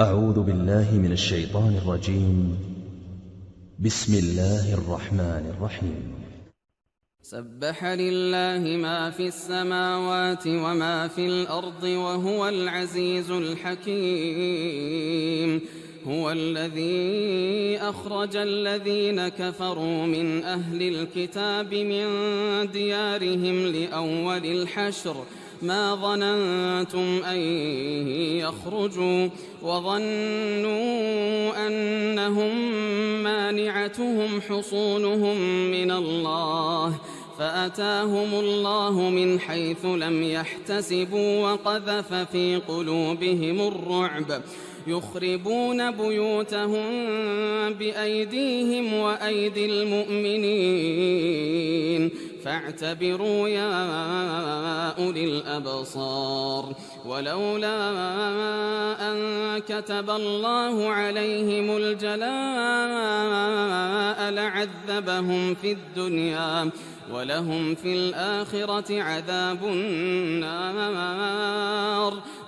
أعوذ بالله من الشيطان الرجيم. بسم الله الرحمن الرحيم. سبح لله ما في السماوات وما في الأرض وهو العزيز الحكيم. هو الذي أخرج الذين كفروا من أهل الكتاب من ديارهم لأول الحشر ما ظننتم أن يخرجوا وظنوا أنهم مانعتهم حصونهم من الله فأتاهم الله من حيث لم يحتسبوا وقذف في قلوبهم الرعب يخربون بيوتهم بأيديهم وأيدي المؤمنين فاعتبروا يا أولي الأبصار. ولولا أن كتب الله عليهم الجلاء لعذبهم في الدنيا ولهم في الآخرة عذاب النار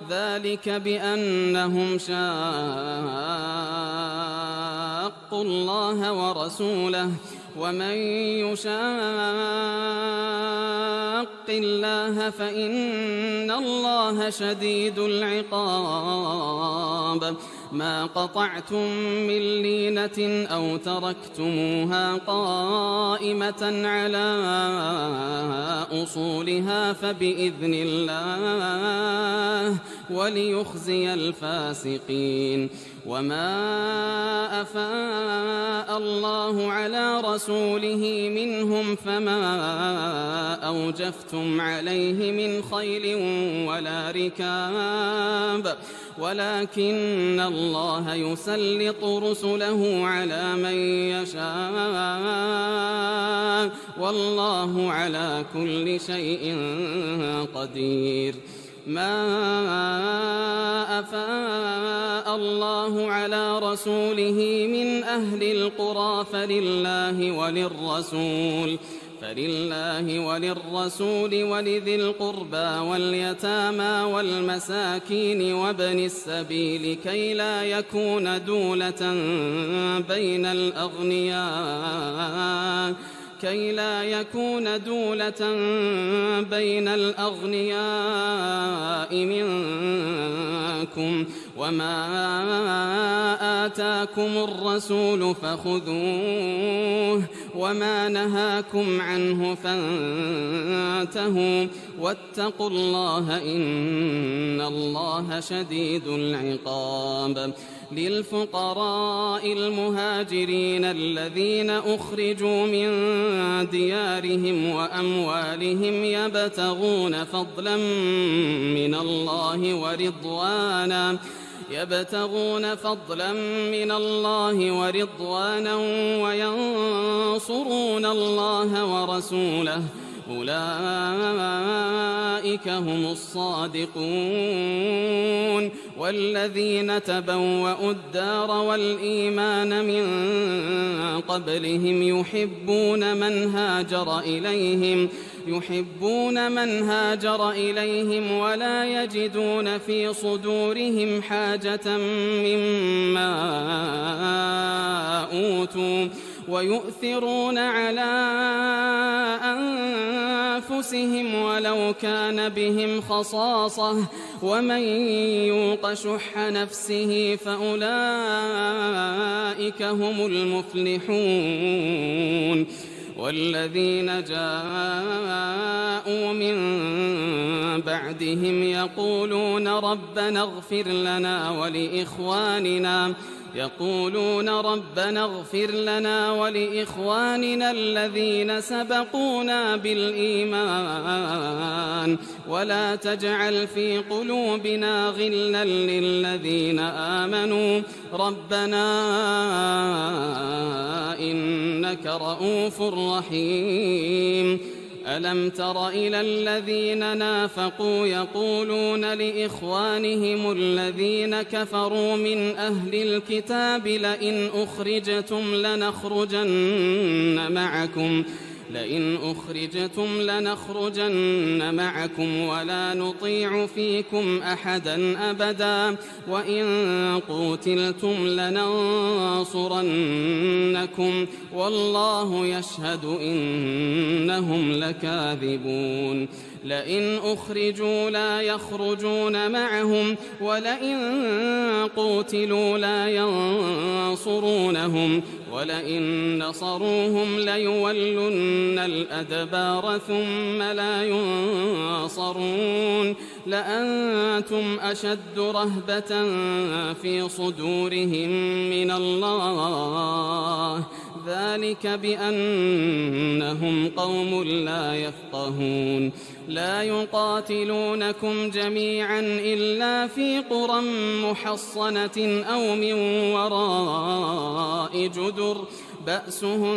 ذلك بأنهم شاقوا الله ورسوله ومن يشاق الله فإن الله شديد العقاب. ما قطعتم من لينة أو تركتموها قائمة على أصولها فبإذن الله وليخزي الفاسقين. وما أفاء الله على رسوله منهم فما أوجفتم عليه من خيل ولا ركاب ولكن الله يسلط رسله على من يشاء والله على كل شيء قدير. ما أفاء الله على رسوله من أهل القرى فلله وللرسول ولذي القربى واليتامى والمساكين وابن السبيل كي لا يكون دولة بين الأغنياء منكم وما آتاكم الرسول فخذوه وما نهاكم عنه فانتهوا واتقوا الله إن الله شديد العقاب. للفقراء المهاجرين الذين أخرجوا من ديارهم وأموالهم يبتغون فضلا من الله ورضوانا وينصرون الله ورسوله أولئك هم الصادقون. والذين تبوأوا الدار والإيمان من قبلهم يحبون من هاجر إليهم ولا يجدون في صدورهم حاجة مما أوتوا ويؤثرون على أنفسهم ولو كان بهم خصاصة ومن يوق شح نفسه فأولئك هم المفلحون. والذين جاءوا من بعدهم يقولون ربنا اغفر لنا ولإخواننا الذين سبقونا بالإيمان ولا تجعل في قلوبنا غلا للذين آمنوا ربنا إنك رؤوف رحيم. ألم تر إلى الذين نافقوا يقولون لإخوانهم الذين كفروا من أهل الكتاب لئن أخرجتم لنخرجن معكم لئن أخرجتم لنخرجن معكم ولا نطيع فيكم أحدا أبدا وإن قوتلتم لننصرنكم والله يشهد إنهم لكاذبون لئن أخرجوا لا يخرجون معهم ولئن قوتلوا لا ينصرونهم ولئن نصروهم ليولن الأدبار ثم لا ينصرون لأنتم أشد رهبة في صدورهم من الله ذلك بأنهم قوم لا يفقهون لا يقاتلونكم جميعا إلا في قرى محصنة أو من وراء جدر بأسهم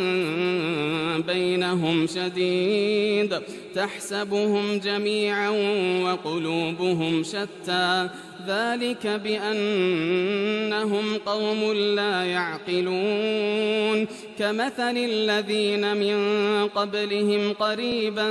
بينهم شديد تحسبهم جميعا وقلوبهم شتى ذلك بأنهم قوم لا يعقلون كمثل الذين من قبلهم قريبا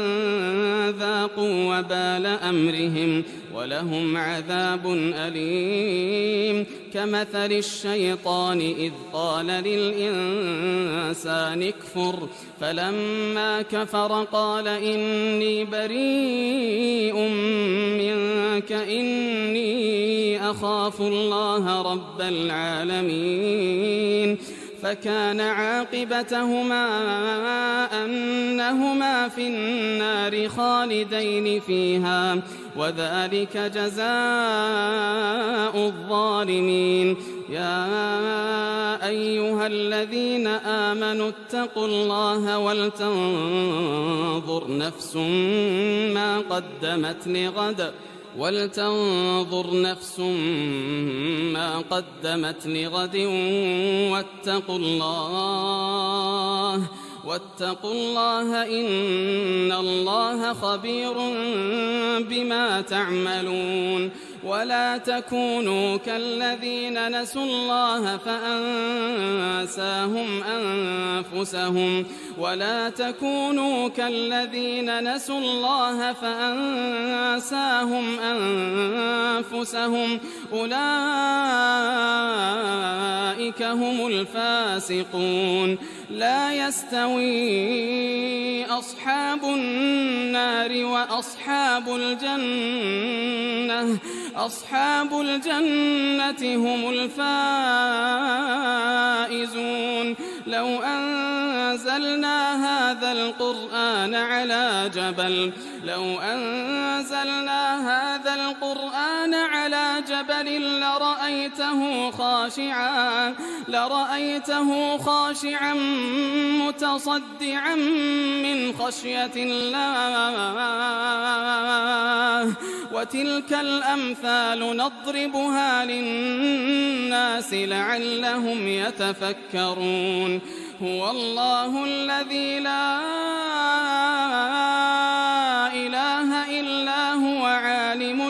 ذاقوا وبال أمرهم ولهم عذاب أليم كمثل الشيطان إذ قال للإنسان اكفر فلما كفر قال إني بريء منك إني أخاف الله رب العالمين فكان عاقبتهما أنهما في النار خالدين فيها وذلك جزاء الظالمين يا أيها الذين آمنوا اتقوا الله ولتنظر نفس ما قدمت لغد واتقوا الله إن الله خبير بما تعملون ولا تكونوا كالذين نسوا الله فأنساهم أنفسهم أولئك هم الفاسقون لا يستوي أصحاب النار وأصحاب الجنة أصحاب الجنة هم الفائزون لو أنزلنا هذا القرآن على جبل لرأيته خاشعا متصدعا من خشية الله وتلك الأمثال نضربها للناس لعلهم يتفكرون هو الله الذي لا إله إلا هو عالم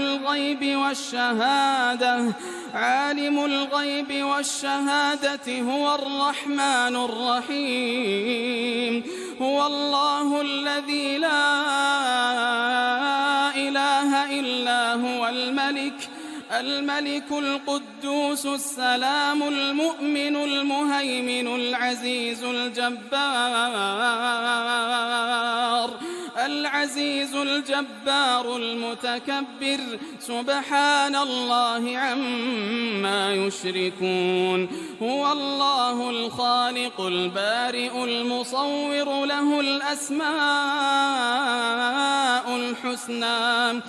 الغيب والشهادة هو الرحمن الرحيم هو الله الذي لا إله إلا هو الملك القدوس السلام المؤمن المهيمن العزيز الجبار المتكبر سبحان الله عما يشركون هو الله الخالق البارئ المصور له الأسماء الحسنى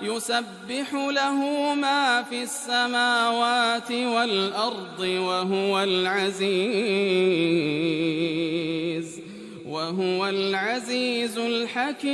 يسبح له ما في السماوات والأرض وهو العزيز الحكيم.